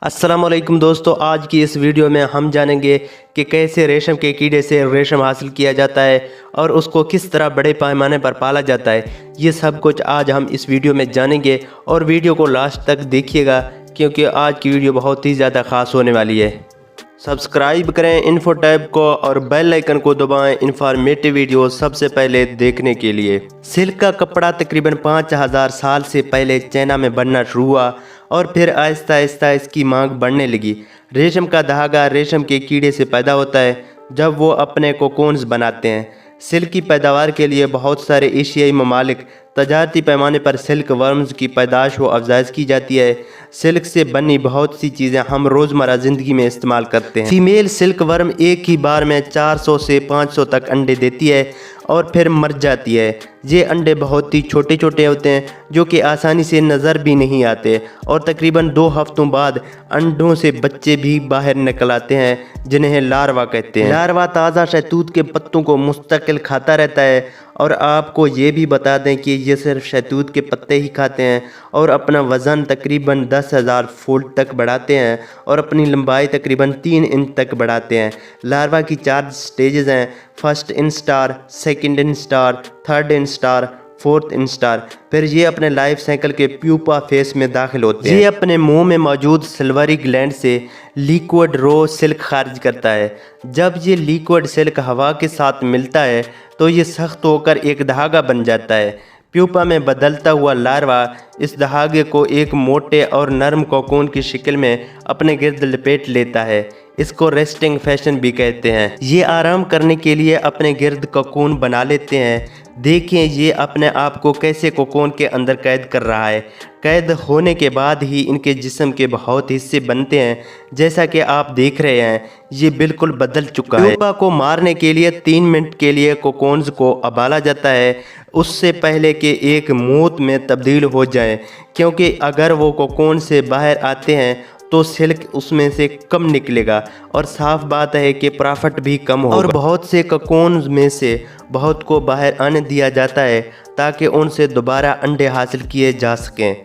अस्सलामुअलैकुम दोस्तों, आज की इस वीडियो में हम जानेंगे कि कैसे रेशम के कीड़े से रेशम हासिल किया जाता है और उसको किस तरह बड़े पैमाने पर पाला जाता है। ये सब कुछ आज हम इस वीडियो में जानेंगे और वीडियो को लास्ट तक देखिएगा क्योंकि आज की वीडियो बहुत ही ज़्यादा ख़ास होने वाली है। सब्सक्राइब करें इन्फो टैब को और बेल आइकन को दबाएं इन्फॉर्मेटिव वीडियो सबसे पहले देखने के लिए। सिल्क का कपड़ा तकरीबन 5000 साल से पहले चाइना में बनना शुरू हुआ और फिर आहिस्ता आहिस्ता इसकी मांग बढ़ने लगी। रेशम का धागा रेशम के कीड़े से पैदा होता है जब वो अपने कोकून्स बनाते हैं। सिल्क की पैदावार के लिए बहुत सारे एशियाई ममालिक तजारती पैमाने पर सिल्क वर्म्स की पैदाश व अफजाइश की जाती है। सिल्क से बनी बहुत सी चीज़ें हम रोज़मर्रा ज़िंदगी में इस्तेमाल करते हैं। फीमेल सिल्क वर्म एक ही बार में 400 से 500 तक अंडे देती है और फिर मर जाती है। ये अंडे बहुत ही छोटे छोटे होते हैं जो कि आसानी से नज़र भी नहीं आते और तकरीबन 2 हफ्तों बाद अंडों से बच्चे भी बाहर निकल आते हैं जिन्हें लार्वा कहते हैं। लार्वा ताज़ा शहतूत के पत्तों को मुस्तकिल खाता रहता है और आपको ये भी बता दें कि ये सिर्फ शहतूत के पत्ते ही खाते हैं और अपना वज़न तकरीबन 10,000 फुट तक बढ़ाते हैं और अपनी लंबाई तकरीबन 3 इंच तक बढ़ाते हैं। लार्वा की 4 स्टेजेस हैं, first instar, second instar, third instar, fourth instar. फिर ये अपने लाइफ साइकिल के प्यूपा फेस में दाखिल होते हैं। ये अपने मुंह में मौजूद सिल्वरी ग्लैंड से लिक्विड रो सिल्क खारिज करता है। जब ये लिक्विड सिल्क हवा के साथ मिलता है तो ये सख्त होकर एक धागा बन जाता है। प्यूपा में बदलता हुआ लार्वा इस धागे को एक मोटे और नरम कोकून की शक्ल में अपने गिर्द लपेट लेता है। इसको रेस्टिंग फैशन भी कहते हैं। ये आराम करने के लिए अपने गिर्द कोकून बना लेते हैं। देखिए ये अपने आप को कैसे कोकून के अंदर कैद कर रहा है। कैद होने के बाद ही इनके जिस्म के बहुत हिस्से बनते हैं, जैसा कि आप देख रहे हैं ये बिल्कुल बदल चुका है। प्यूपा को मारने के लिए 3 मिनट के लिए कोकून्स को उबाला जाता है, उससे पहले कि एक मौत में तब्दील हो जाए, क्योंकि अगर वो कोकून से बाहर आते हैं तो सिल्क उसमें से कम निकलेगा और साफ बात है कि प्रॉफिट भी कम होगा। और बहुत से कोकून में से बहुत को बाहर आने दिया जाता है ताकि उनसे दोबारा अंडे हासिल किए जा सकें।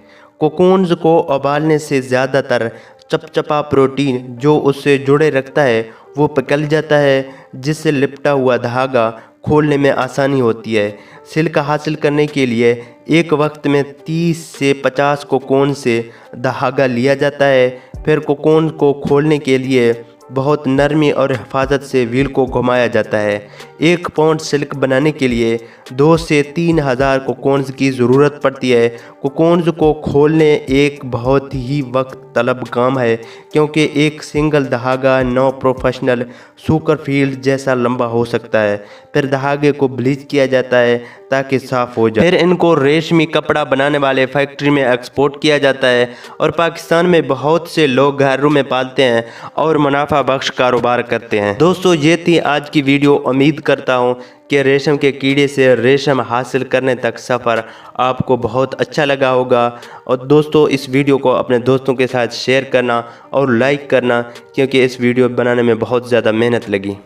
कोकून्स को उबालने से ज़्यादातर चपचपा प्रोटीन जो उससे जुड़े रखता है वो पिघल जाता है, जिससे लिपटा हुआ धागा खोलने में आसानी होती है। सिल्क हासिल करने के लिए एक वक्त में 30 से 50 कोकून से धागा लिया जाता है। फिर कोकून को खोलने के लिए बहुत नरमी और हिफाजत से व्हील को घुमाया जाता है। 1 पाउंड सिल्क बनाने के लिए 2 से 3,000 कोकून्स की ज़रूरत पड़ती है। कोकून्स को खोलने एक बहुत ही वक्त तलब काम है, क्योंकि एक सिंगल धागा नौ प्रोफेशनल सुकर फील्ड जैसा लंबा हो सकता है। फिर धागे को ब्लीच किया जाता है ताकि साफ़ हो जाए। फिर इनको रेशमी कपड़ा बनाने वाले फैक्ट्री में एक्सपोर्ट किया जाता है और पाकिस्तान में बहुत से लोग घरों में पालते हैं और मुनाफा बख्श कारोबार करते हैं। दोस्तों ये थी आज की वीडियो। उम्मीद करता हूँ कि रेशम के कीड़े से रेशम हासिल करने तक सफ़र आपको बहुत अच्छा लगा होगा। और दोस्तों इस वीडियो को अपने दोस्तों के साथ शेयर करना और लाइक करना, क्योंकि इस वीडियो बनाने में बहुत ज़्यादा मेहनत लगी।